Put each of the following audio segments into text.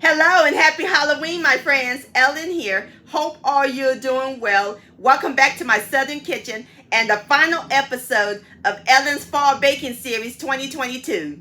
Hello and happy Halloween, my friends. Ellen here. Hope all you're doing well. Welcome back to my Southern Kitchen and the final episode of Ellen's Fall Baking Series 2022.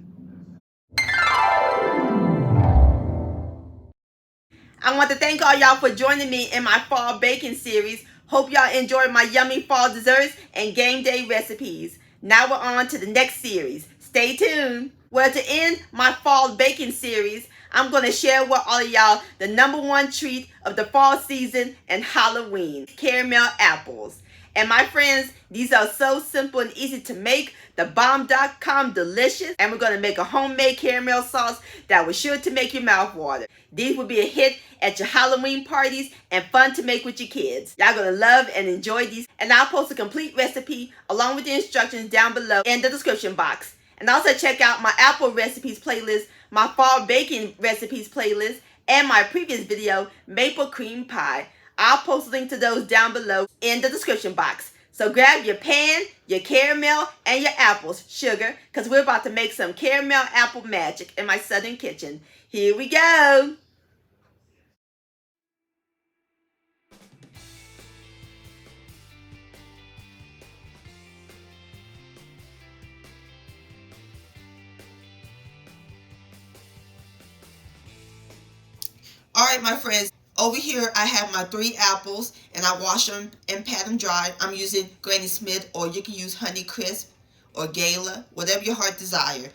I want to thank all y'all for joining me in my Fall Baking Series. Hope y'all enjoyed my yummy fall desserts and game day recipes. Now we're on to the next series. Stay tuned. Well, to end my Fall Baking Series, I'm going to share with all of y'all the #1 treat of the fall season and Halloween, caramel apples. And my friends, these are so simple and easy to make. The bomb.com delicious. And we're going to make a homemade caramel sauce that was sure to make your mouth water. These will be a hit at your Halloween parties and fun to make with your kids. Y'all going to love and enjoy these. And I'll post a complete recipe along with the instructions down below in the description box. And also check out my apple recipes playlist, my fall baking recipes playlist, and my previous video, maple cream pie. I'll post a link to those down below in the description box. So grab your pan, your caramel, and your apples, sugar, because we're about to make some caramel apple magic in my Southern kitchen. Here we go. All right, my friends. Over here, I have my 3 apples, and I wash them and pat them dry. I'm using Granny Smith, or you can use Honey Crisp or Gala, whatever your heart desire.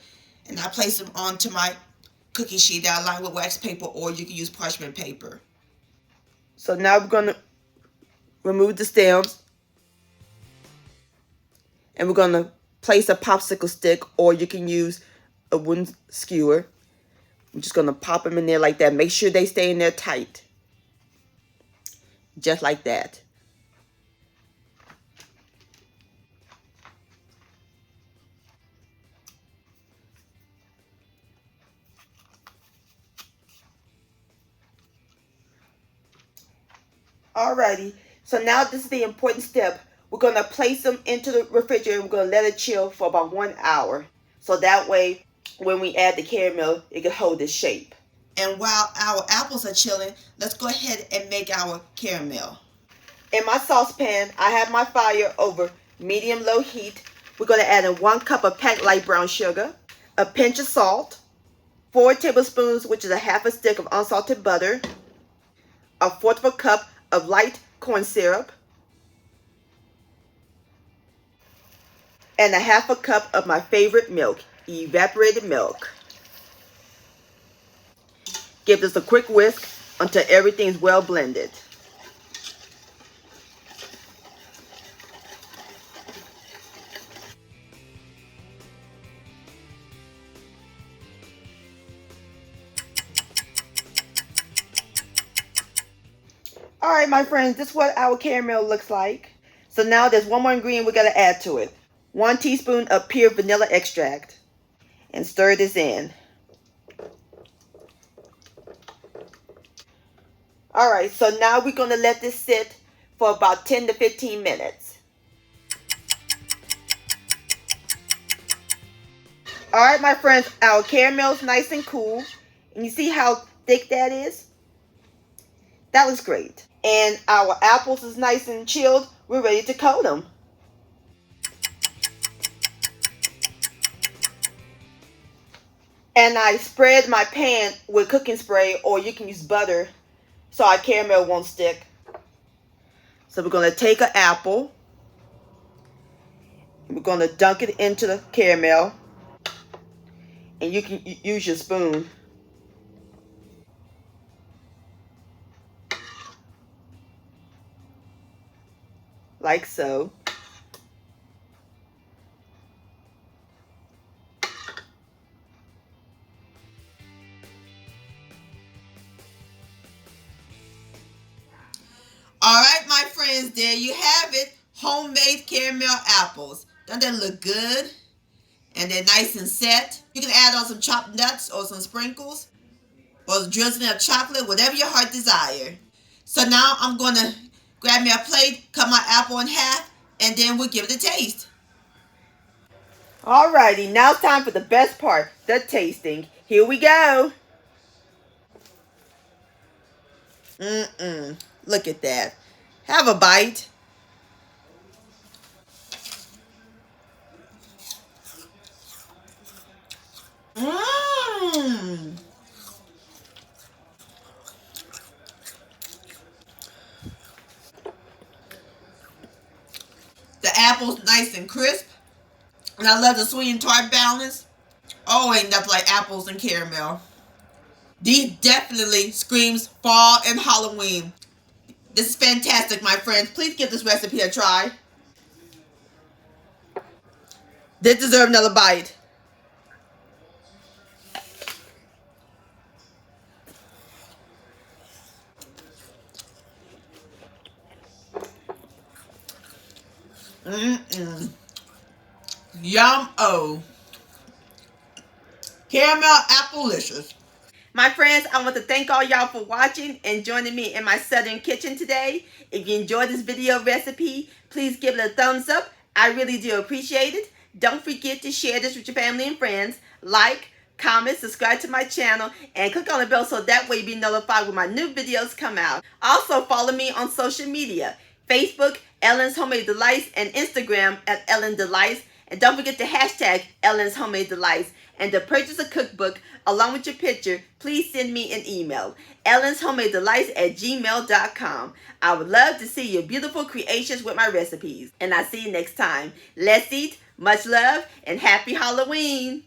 And I place them onto my cookie sheet that I line with wax paper, or you can use parchment paper. So now we're going to remove the stems, and we're going to place a popsicle stick, or you can use a wooden skewer. I'm just going to pop them in there like that. Make sure they stay in there tight. Just like that. Alrighty, so now this is the important step. We're going to place them into the refrigerator. We're going to let it chill for about 1 hour. So that way, when we add the caramel, it can hold its shape. And while our apples are chilling, let's go ahead and make our caramel. In my saucepan, I have my fire over medium-low heat. We're going to add in 1 cup of packed light brown sugar, a pinch of salt, 4 tablespoons, which is a half a stick of unsalted butter, a 1/4 of a cup of light corn syrup, and a half a cup of my favorite milk, evaporated milk. Give this a quick whisk until everything is well blended. Alright, my friends, this is what our caramel looks like. So now there's one more ingredient we got to add to it. 1 teaspoon of pure vanilla extract. And stir this in. Alright, so now we're going to let this sit for about 10 to 15 minutes. Alright, my friends, our caramel is nice and cool. And you see how thick that is? That looks great. And our apples is nice and chilled. We're ready to coat them. And I spread my pan with cooking spray, or you can use butter, so our caramel won't stick. So we're going to take an apple. We're going to dunk it into the caramel. And you can use your spoon. Like so. Alright, my friends, there you have it. Homemade caramel apples. Doesn't that look good? And they're nice and set. You can add on some chopped nuts or some sprinkles, or drizzling of chocolate, whatever your heart desire. So now I'm going to grab me a plate, cut my apple in half, and then we'll give it a taste. Alrighty, now it's time for the best part, the tasting. Here we go. Look at that. Have a bite. Mmm. The apple's nice and crisp. And I love the sweet and tart balance. Oh, ain't nothing like apples and caramel. These definitely screams fall and Halloween. This is fantastic, my friends. Please give this recipe a try. This deserves another bite. Yum-o. Caramel apple-licious. My friends, I want to thank all y'all for watching and joining me in my southern kitchen today. If you enjoyed this video recipe, please give it a thumbs up. I really do appreciate it. Don't forget to share this with your family and friends. Like, comment, subscribe to my channel, and click on the bell so that way you'll be notified when my new videos come out. Also, follow me on social media. Facebook, Ellen's Homemade Delights, and Instagram at Ellen Delights. And don't forget to hashtag Ellen's Homemade Delights. And to purchase a cookbook along with your picture, please send me an email, ellenshomemadeDelights@gmail.com. I would love to see your beautiful creations with my recipes. And I'll see you next time. Let's eat, much love, and happy Halloween.